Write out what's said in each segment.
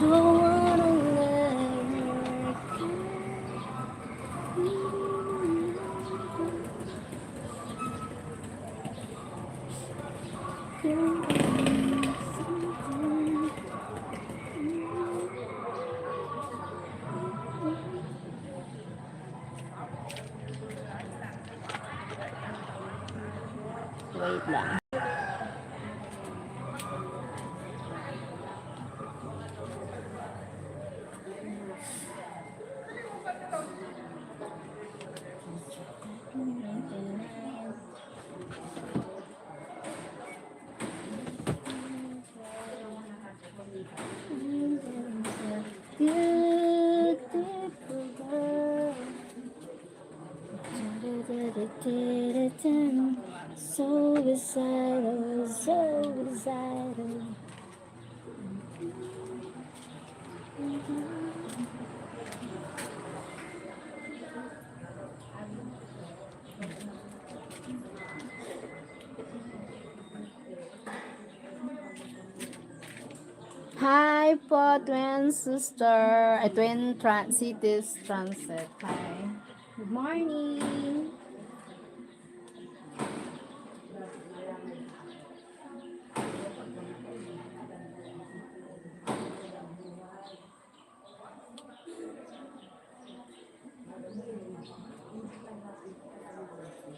Don't wanna let her wait lang. Beautiful girl. So suicidal, so suicidal. Hi po, twin sister, twin cities transit. Hi. Good morning.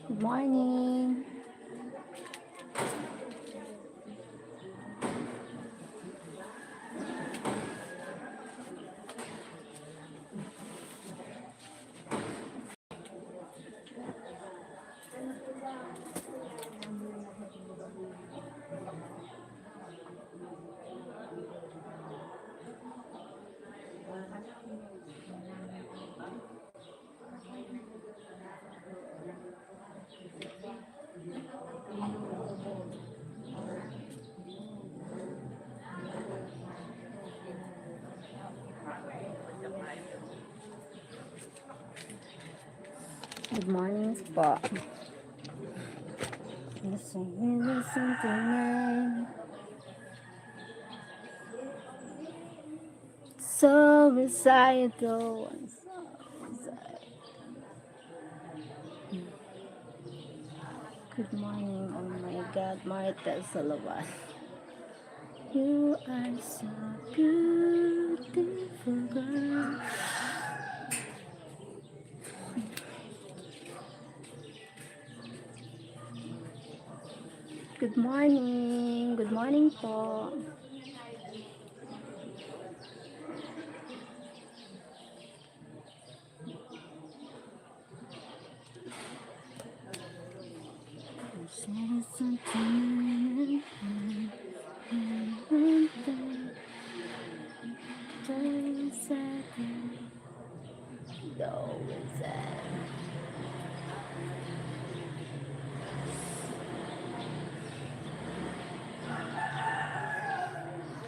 Good morning. Good morning po. Listen tonight. So recital. Good morning. Oh my God, Marta Salawan. You are so beautiful, girl. Good morning. Good morning po.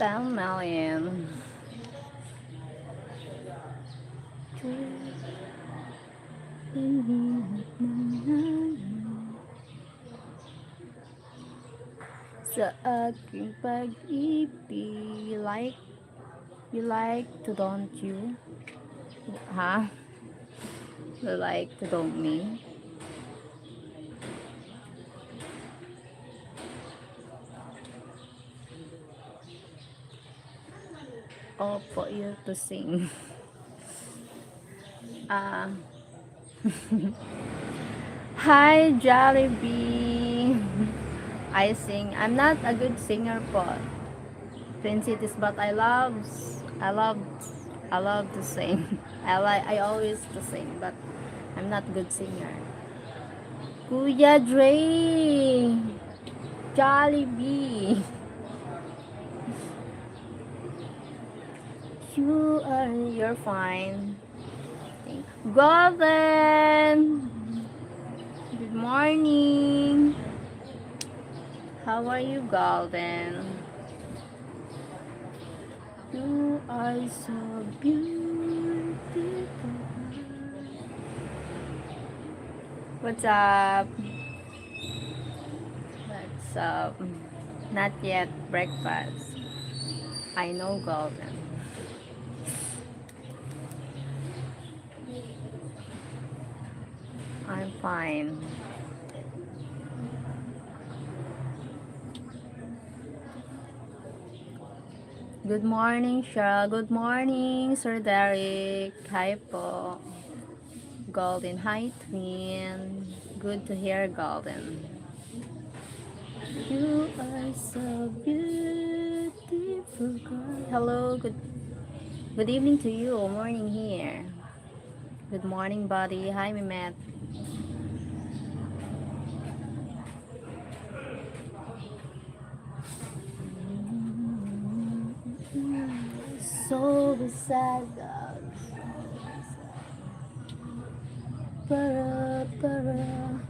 $10 million. Sa aking pag-ibig, you like to don't you? Ha? You like to don't me? Or for you to sing? Ah. Hi, Jollibee. I sing. I'm not a good singer po, Twin Cities, but I love to sing. I always to sing, but I'm not good singer. Kuya Dre, Jollibee. You're fine. Golden. Good morning. How are you, Golden? You are so beautiful. What's up? What's up? Not yet breakfast. I know, Golden. I'm fine. Good morning, Cheryl. Good morning, Sir Derek. Hi po. Golden. Hi, Twin. Good to hear, Golden. You are so beautiful, girl. Hello, good evening to you. Morning here. Good morning, buddy. Hi, Mehmet. So beside us. Para, para,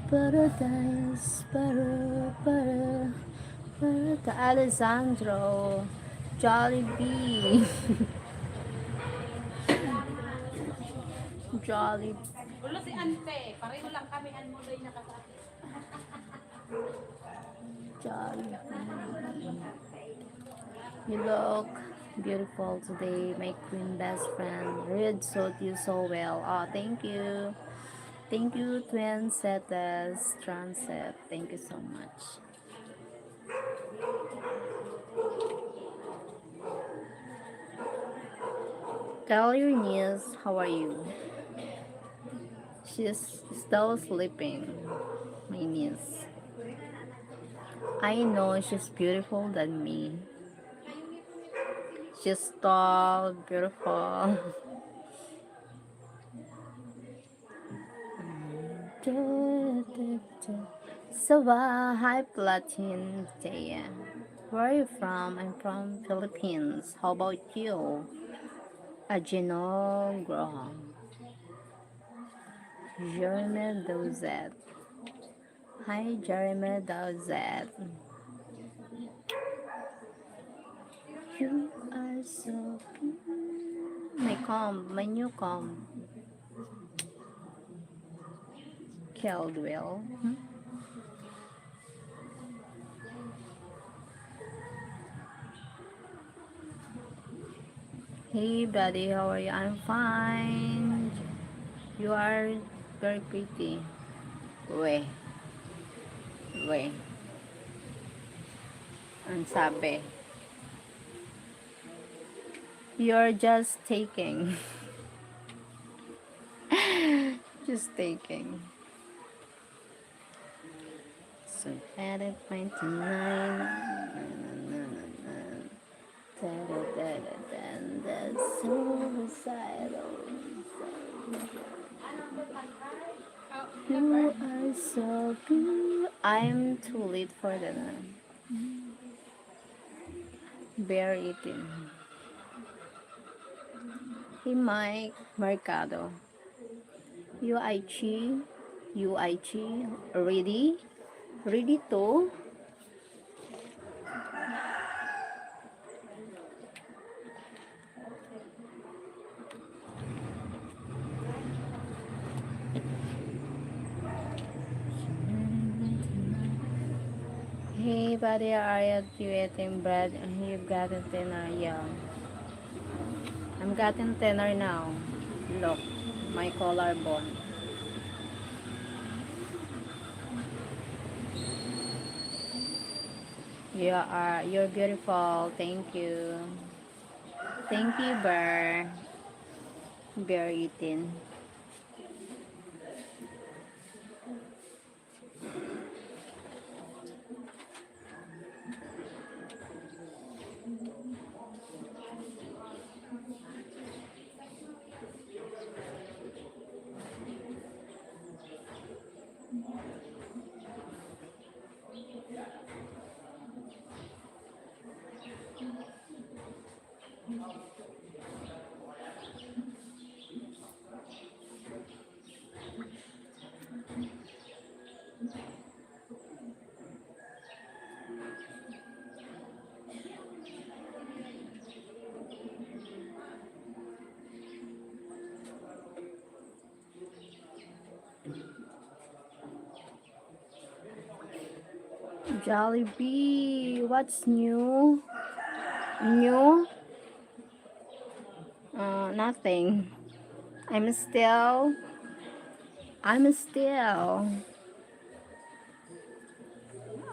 paradise, para, Alessandro, Jollibee, Jolly, Ulo si Ante, pareho lang kami ang muloy na kasama. Jollibee. You look beautiful today, my queen best friend. Read suit you so well. Oh, thank you. Thank you, Twin Setas Transit. Thank you so much. Tell your niece, how are you? She's still sleeping, my niece. I know she's beautiful than me. She's tall, beautiful. So, hi Platin Day. Where are you from? I'm from Philippines. How about you? Aginogro. Jeremy Dozet. Hi Jeremy Dozet. You are so cute. My new comb, Caldwell. Hey buddy, how are you? I'm fine. You are very pretty. We, we. Ang sabi. You're just taking. Just taking. So bad at 29. That's suicidal. You are so good. I'm too late for the bear eating. Hey Mike Mercado. UIG. UIG. Ready? Ready to? Hey buddy, are you eating bread? You've gotten dinner, yeah. I'm getting thinner now. Look, my collarbone. You're beautiful. Thank you. Thank you, Bear eating. Jollibee, what's new? New? Nothing. I'm still I'm still.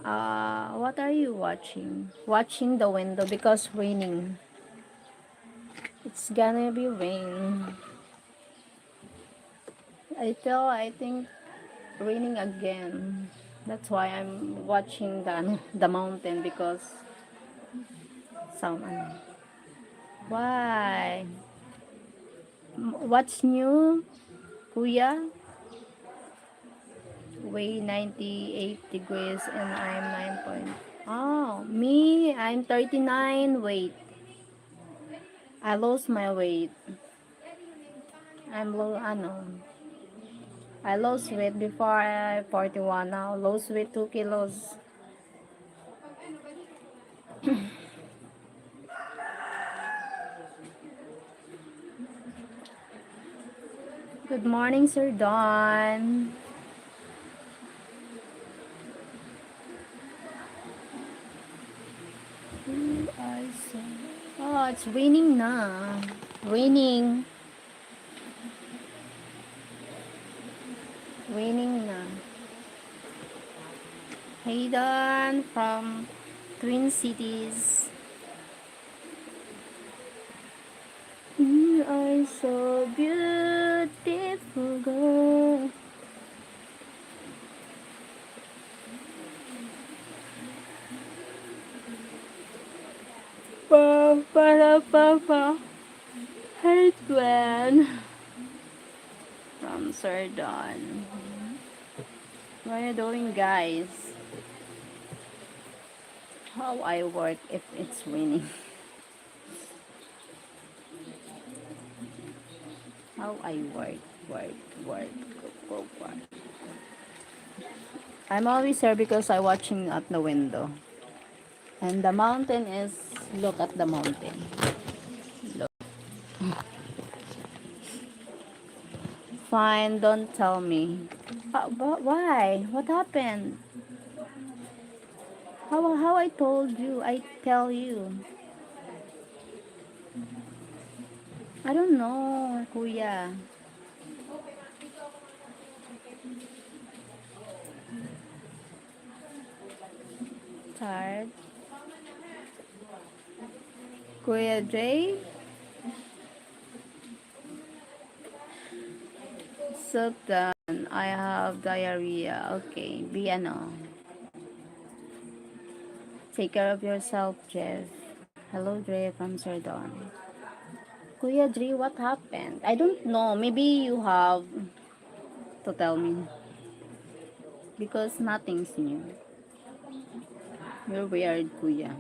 What are you watching? Watching the window because raining. It's gonna be rain. I think raining again. That's why I'm watching the mountain because some why? What's new, Kuya? Weigh 98 degrees and I'm 9 point. Oh, me, I'm 39 weight. I lost my weight. I'm low, I lost weight before I 41 now. Lost weight 2 kilos. Good morning, Sir Don. I saw. Oh, it's raining na. Raining. Raining na. Hey Don from Twin Cities. You are so beautiful, girl. Pa, para, pa, pa. Hey, Gwen. From Sir Don. What are you doing, guys? How I work if it's raining? How I work, work, work. I'm always here because I watching at the window. And the mountain is, look at the mountain. Look. Fine, don't tell me. But why? What happened? How I told you? I tell you. I don't know, Kuya. Tired. Kuya Jay? Sit down. I have diarrhea. Okay, be ano. Take care of yourself, Jeff. Hello, Dre from Sardon. Kuya Dre, what happened? I don't know. Maybe you have to tell me. Because nothing's new. You're weird, Kuya.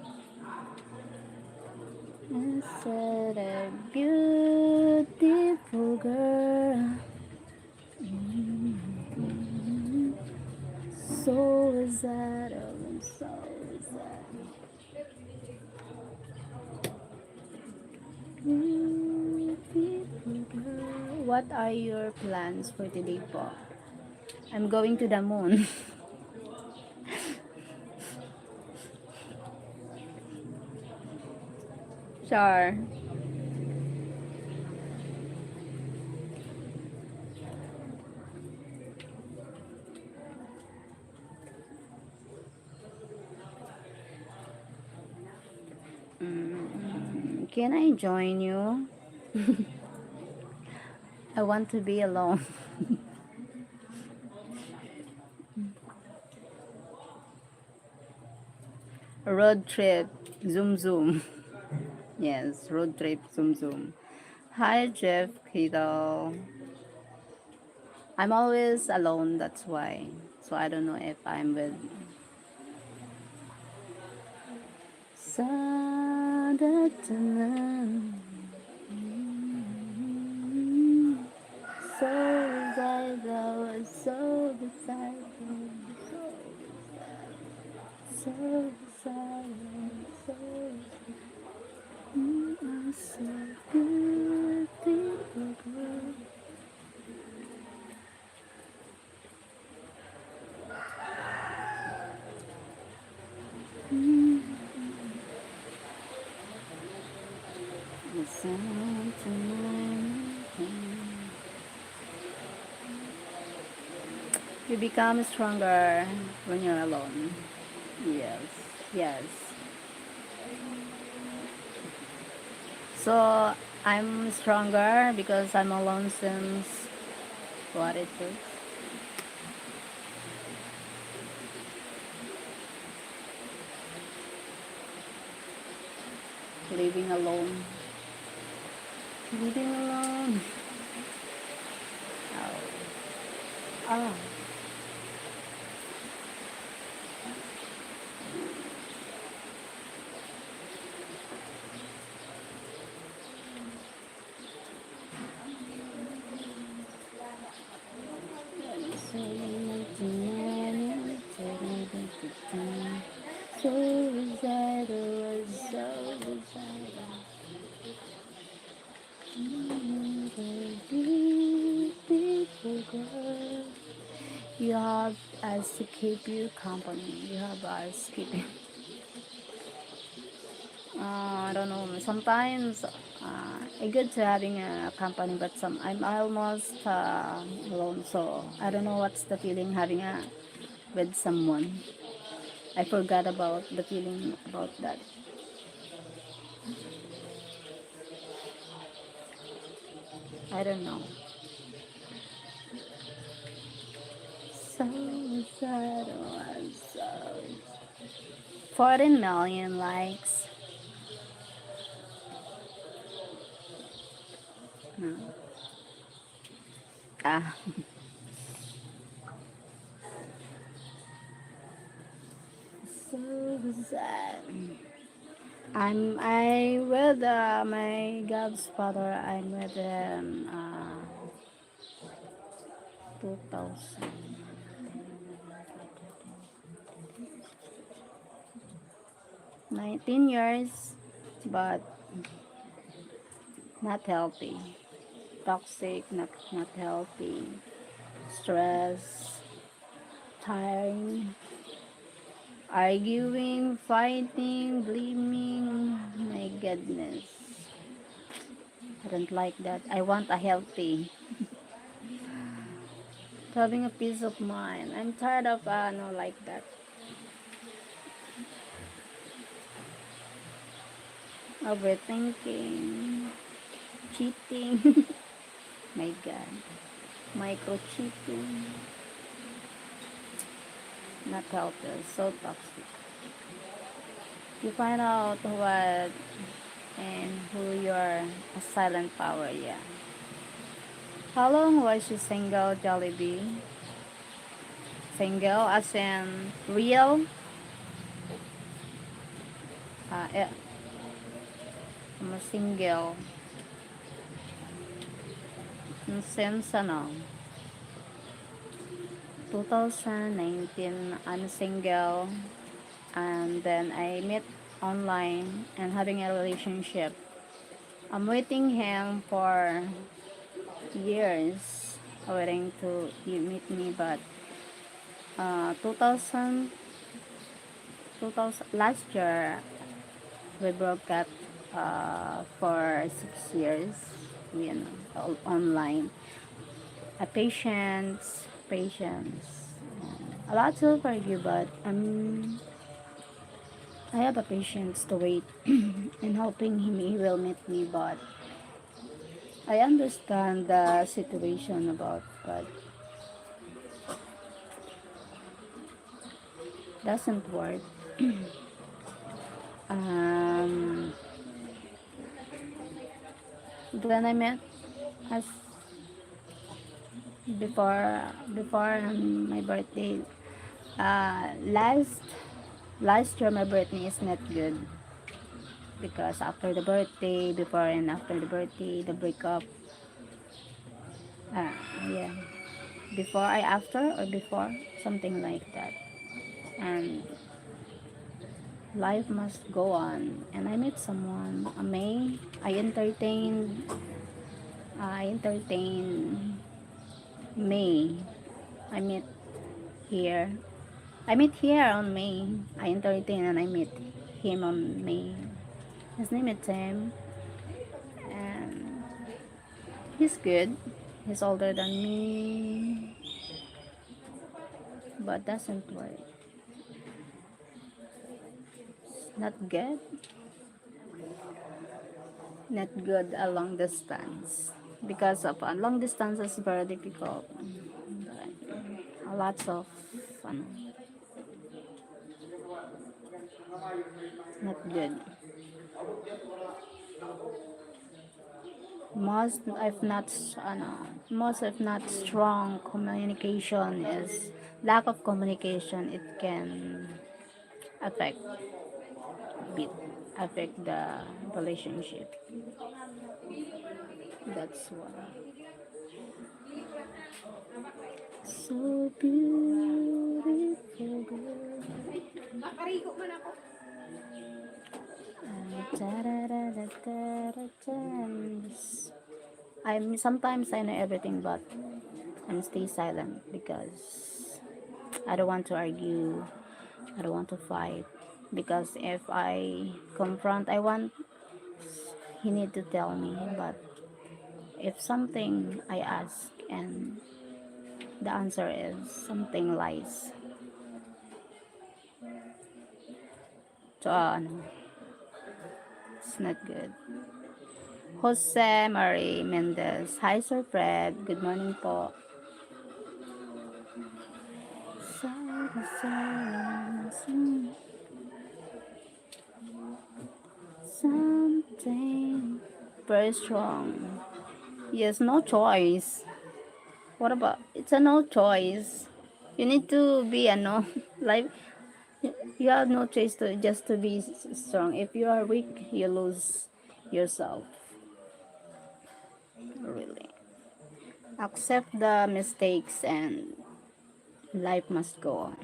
I said a beautiful girl. So is that, oh, so is that. Beautiful girl. What are your plans for today po? I'm going to the moon. Sure. Can I join you? I want to be alone. Road trip. Zoom zoom. Yes, road trip. Zoom zoom. Hi Jeff Kiddo. I'm always alone, that's why. So I don't know if I'm with Sadatan. So beside the so beside so beside so you are so beautiful girl. Listen to my You become stronger when you're alone. Yes, yes. So I'm stronger because I'm alone since what it is. Living alone. Living alone. Oh. Ah. Suicidal, suicidal. Beautiful girl. You have us to keep you company. You have us keeping. I don't know. Sometimes it's good to having a company, but I'm almost alone. So I don't know what's the feeling having a with someone. I forgot about the feeling about that. I don't know. So sad. So 14 million likes. No. Ah, so sad. I with my godfather. I'm with 2000 19 years, but not healthy. Toxic, not healthy. Stress, tiring, arguing, fighting, blaming. My goodness, I don't like that. I want a healthy, having a peace of mind. I'm tired of no like that. Overthinking, cheating. My God, micro cheating, not healthy. So toxic. You find out what and who you're a silent power. Yeah. How long was you single, Jollibee? Single as in real? Yeah, I'm a single. Since ano, 2019, I'm single. And then I met online and having a relationship. I'm waiting him for years, waiting to he meet me, but 2000, last year we broke up for 6 years, online. Patience. A lot to forgive, but I have a patience to wait and hoping he will meet me. But I understand the situation about, but doesn't work. Um, when I met as before my birthday, last year my birthday is not good because after the birthday, before and after the birthday, the breakup. Uh, yeah, before I after or before something like that, and life must go on. And I met someone, a May. I entertained May. I met here. I met here on May. I entertained and I met him on May. His name is Tim, and he's good. He's older than me. but doesn't work. Not good. Not good a long distance. Because of a long distance is very difficult. A lots of fun. Not good. Most if not strong communication is lack of communication. It can affect bit affect the relationship. That's why. So beautiful girl. Nakarigo man ako. I'm sometimes I know everything, but I'm stay silent because I don't want to argue. I don't want to fight because if I confront, I want he need to tell me. But if something I ask and the answer is something lies, so it's not good. Jose Marie Mendez. Hi, Sir Fred. Good morning po. Something very strong. Yes, no choice. What about it's a no choice. You need to be a no like you have no choice to just to be strong. If you are weak, you lose yourself. Really. Accept the mistakes and life must go on.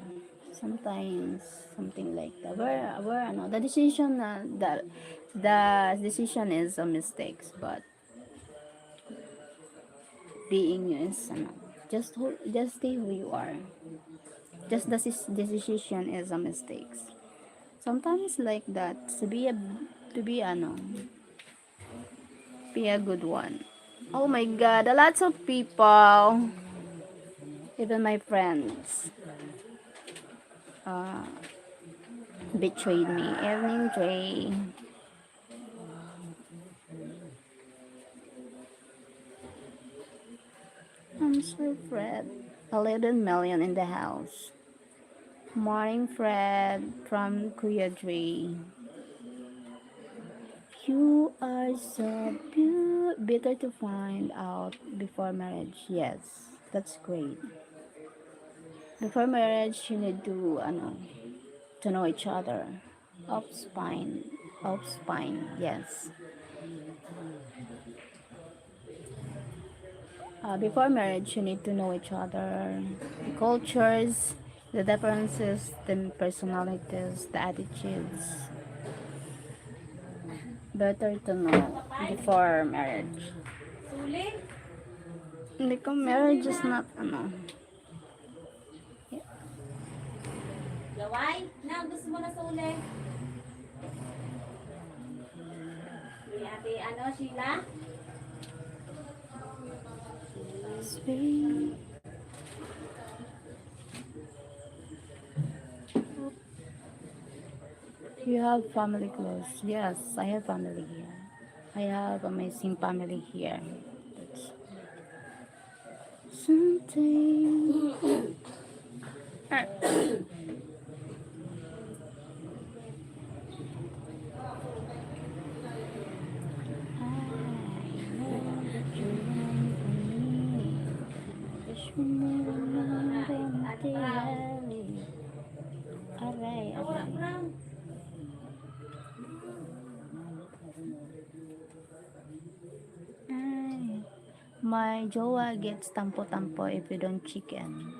Sometimes something like that. Where ano, the decision is a mistakes, but being you is ano, just stay who you are. Just the decision is a mistakes. Sometimes like that to be ano, be a good one. Oh my God, a lots of people, even my friends, uh, betrayed me. Evening Dre. I'm so Fred. 11 million in the house. Morning Fred from Kuya Dre. You are so bitter to find out before marriage. Yes, that's great. Before marriage, you need to know each other. Off spine, yes. Before marriage, you need to know each other, the cultures, the differences, the personalities, the attitudes. Better to know before marriage. Suli? Because marriage is not, Gaway? Na, gusto mo na suli? Ni ate, Sheila? sweet. You have family close. Yes, I have family here. I have amazing family here. That's something. I know that you want me. Wish we never met entirely. Aray, aray. Ay. My jowa gets tampo-tampo if you don't chicken.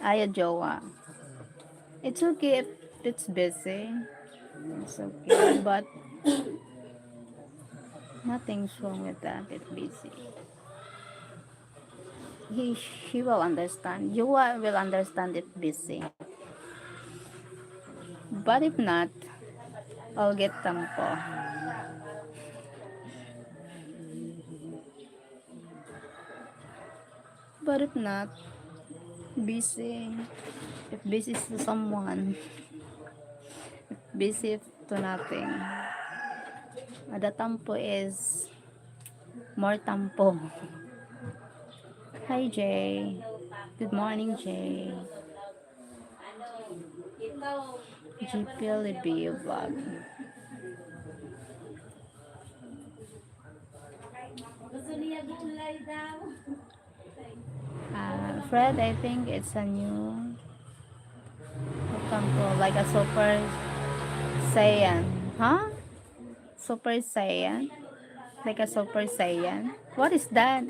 Ay, jowa. It's okay if it's busy. It's okay, but nothing's wrong with that. It's busy. She will understand. Jowa will understand if busy. But if not, I'll get tampo. But if not, Busy. If busy to someone, busy to nothing. The tampo is more tampo. Hi Jay. Good morning Jay. GP Libby vlog. Fred, I think it's a new tampo, like a super saiyan. Huh? Super saiyan? Like a super saiyan? What is that?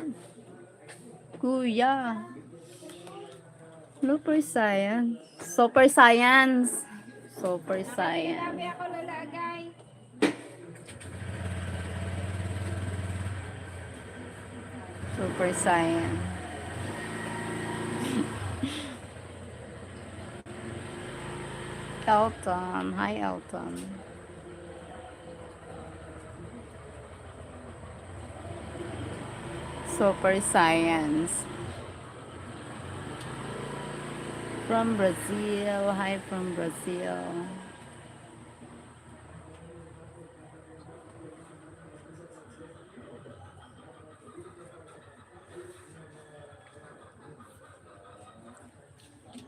Kuya. Super science. Super science. Super science. Ako lalagay. Super science. Elton. Hi, Elton. Super science. From Brazil. Hi, from Brazil.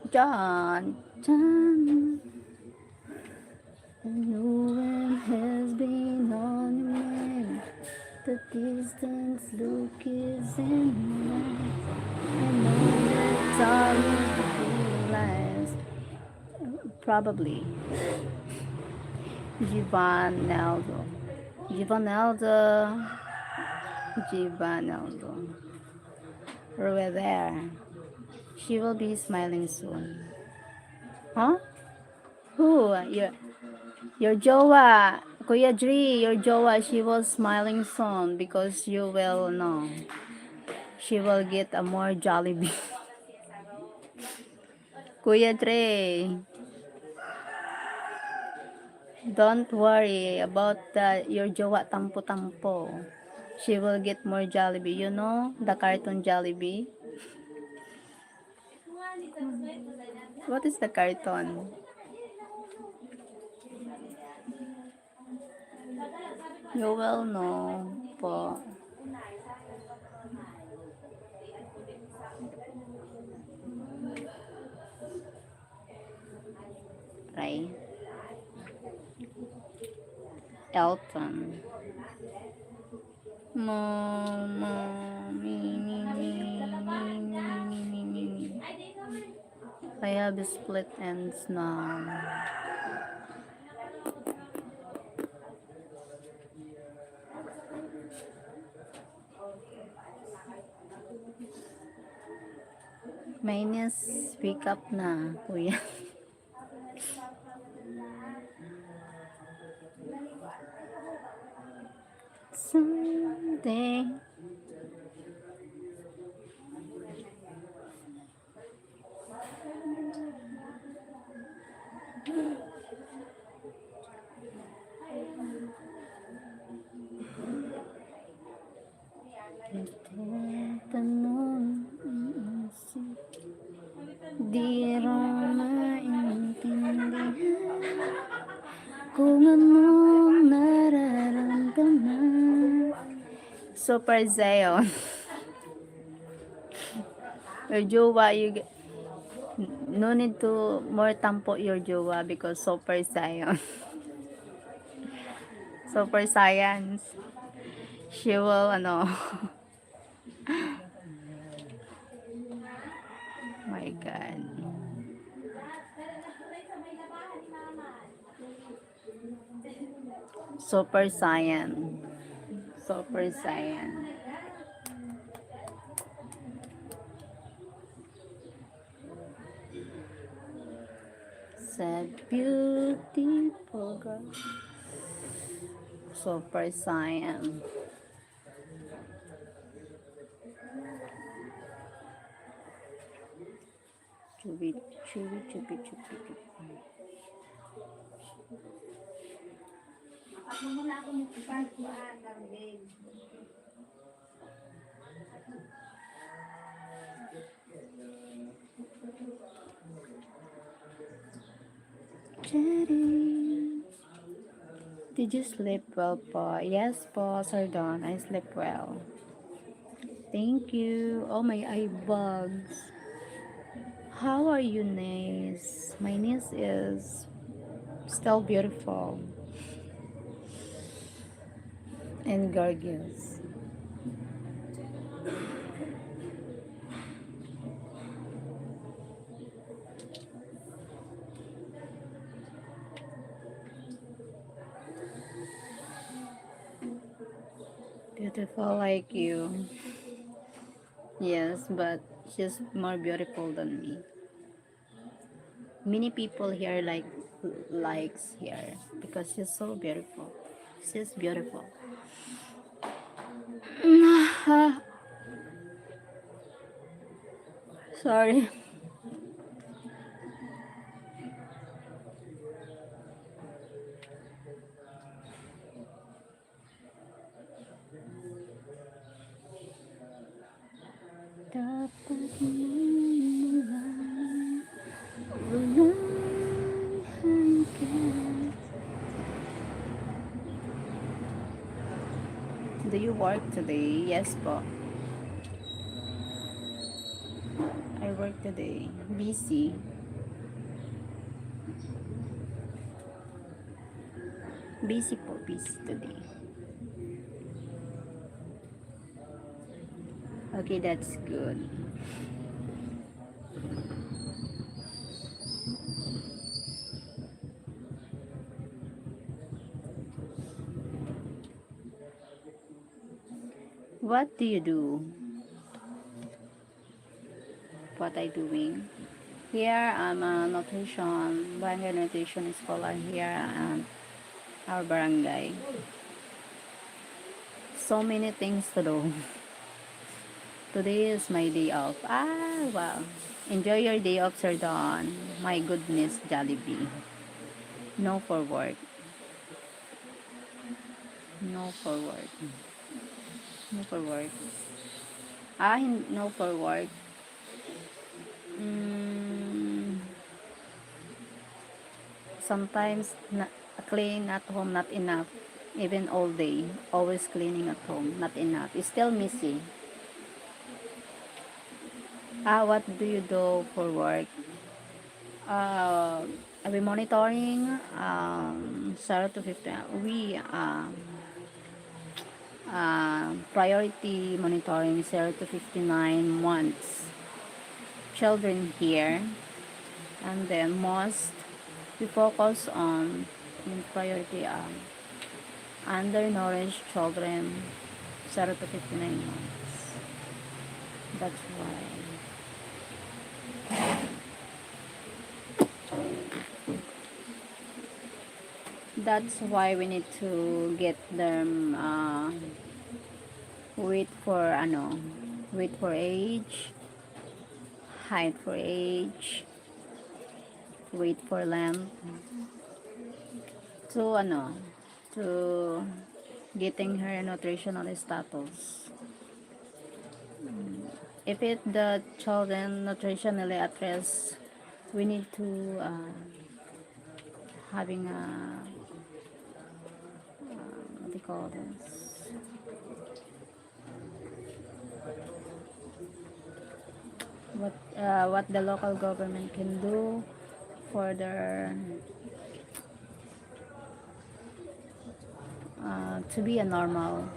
John. John. The new one has been on your mind. The distance look is in your eyes. I know that's all you realize. Probably. Givaneldo. Givaneldo. Givaneldo. We're there. She will be smiling soon. Huh? Who? Your Jowa. Kuya Dri, your Jowa, she was smiling soon because you will know. She will get a more Jollibee. Kuya Dre, don't worry about your Jowa tampo-tampo. She will get more Jollibee. You know the cartoon Jollibee? What is the cartoon? You will know po. Try. Elton. Mo, mo, me. I have split ends now. Minus, wake up na, kuya. Someday. Tanong, di raw maintindihan kung anong nararamdaman. Super Zion. Your jowa, no need to more tampo your jowa because super Zion. Super science. She will, ano, my God. Super Saiyan. Super Saiyan. Said beautiful girl. Super Saiyan. Chubi, chubi, chubi, chubi, chubi. Chatting. Did you sleep well po? Yes po, Sir Don. I sleep well. Thank you. Oh, my eye bugs. How are you, niece? My niece is still beautiful and gorgeous. Beautiful like you. Yes, but she's more beautiful than me. Many people here likes her because she's so beautiful. She's beautiful. Sorry. Dapat do you work today? Yes po. I work today. Busy. Busy po. Busy today. Okay, that's good. What do you do? What I doing? Here I'm a nutrition, barangay nutrition scholar here at our barangay. So many things to do. Today is my day off. Ah, wow. Enjoy your day off, Sir Don. My goodness, Jollibee. No for work. No for work. No for work. Ah, no for work. Mm, sometimes clean at home, not enough. Even all day, always cleaning at home, not enough. It's still missing. Ah, what do you do for work? I'll be monitoring 0 to 15. We priority monitoring 0 to 59 months children here, and then most we focus on in priority undernourished children 0 to 59 months. That's why. That's why we need to get them weight for weight for age, height for age, weight for length, to to getting her nutritional status. If it the children nutritionally at risk, we need to having a what do you call this? What the local government can do for their to be a normal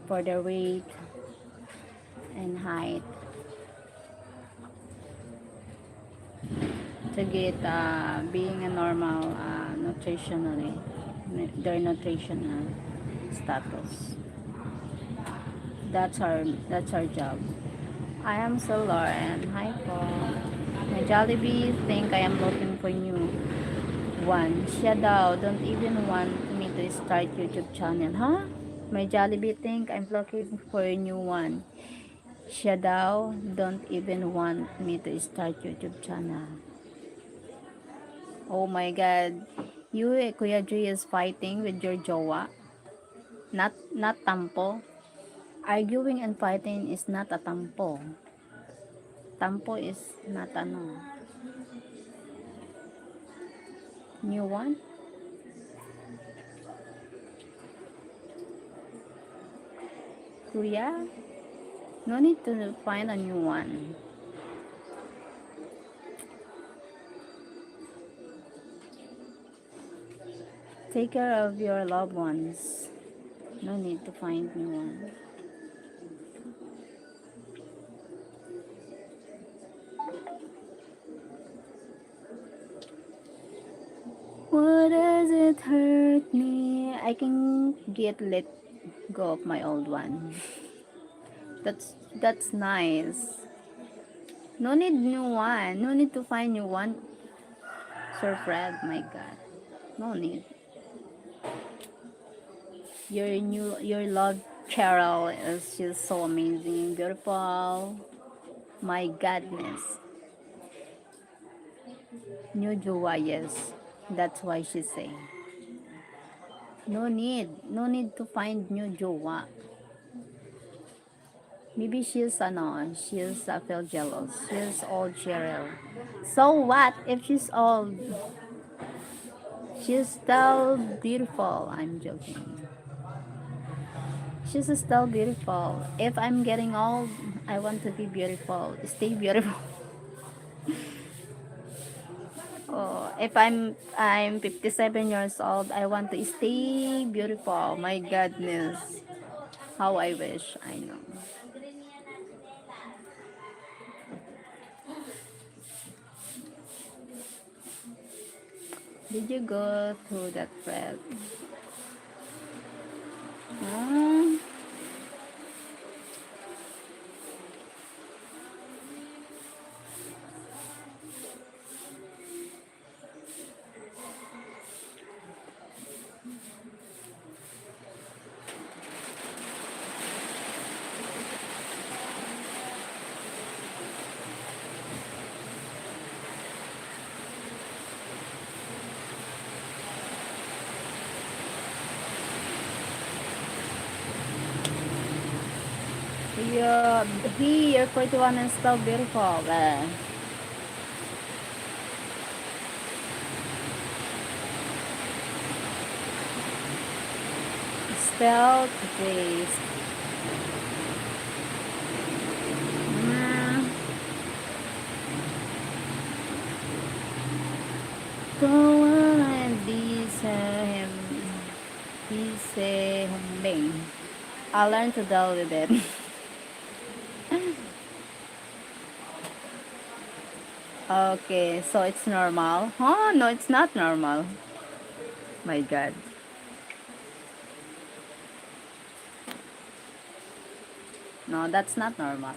for their weight and height to get being a normal nutritionally their nutritional status. That's our job. I am so Lauren. Hi po. My Jollibee think I am looking for new one. Siya daw don't even want me to start YouTube channel. Huh? My Jollibee think I'm looking for a new one. Siya daw don't even want me to start YouTube channel. Oh my God. You, Kuya Dre, is fighting with your jowa. Not tampo. Arguing and fighting is not a tampo. Tampo is not ano. New one? Kuya? No need to find a new one. Take care of your loved ones. No need to find new one. Why does it hurt me? I can get let go of my old one. That's nice. No need new one. No need to find new one. Sir Fred, my God. No need. Your love Cheryl is just so amazing, beautiful. My goodness. New jowa, yes. That's why she say. No need. No need to find new jowa. Maybe she's feel jealous. She's old Cheryl. So what if she's old? She's still beautiful. I'm joking. She's still beautiful. If I'm getting old, I want to be beautiful. Stay beautiful. Oh, if I'm 57 years old, I want to stay beautiful. My goodness. How I wish. I know. Did you go through that thread? Ah, your your 41 is still beautiful. Still today. Mm, go on and dice humbing. I'll learn to deal with it. Okay, so it's normal. Oh, no, it's not normal. My God. No, that's not normal.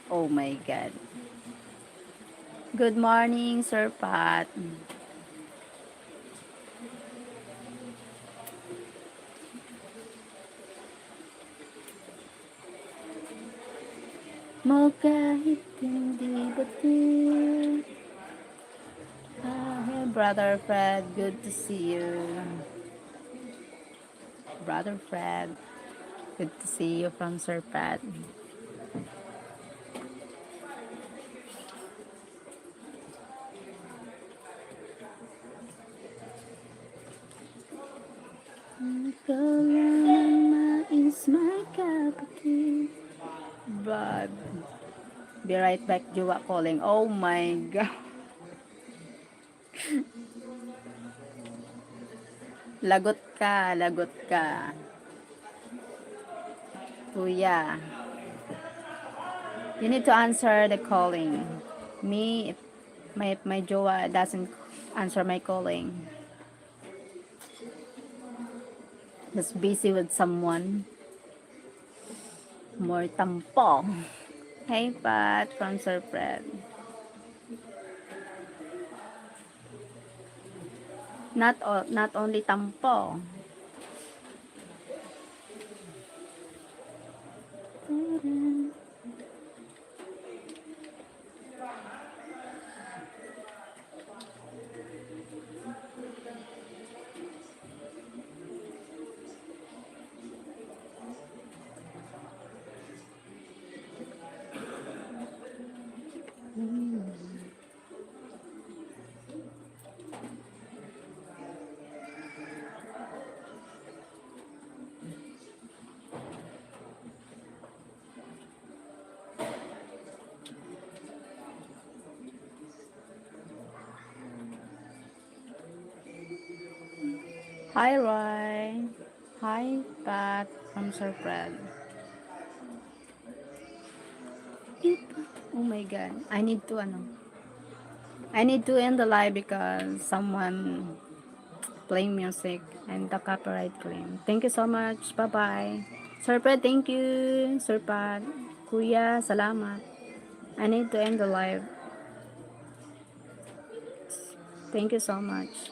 Oh my God. Good morning, Sir Pat. Mo kahit hindi batil. Ah, hey, Brother Fred. Good to see you. Brother Fred. Good to see you from Sir Pat. Kalama is my cup of tea. But, be right back, Jua calling. Oh my God. Lagot ka, lagot ka. Kuya, you need to answer the calling. Me, if my jowa doesn't answer my calling, just busy with someone. More tampo. Hey, Pat from Sir Fred. Not only tampo. Hi, Roy. Hi, Pat from Sir Fred. Oh my God. I need to end the live because someone playing music and the copyright claim. Thank you so much. Bye-bye. Sir Fred, thank you. Sir Pat. Kuya, salamat. I need to end the live. Thank you so much.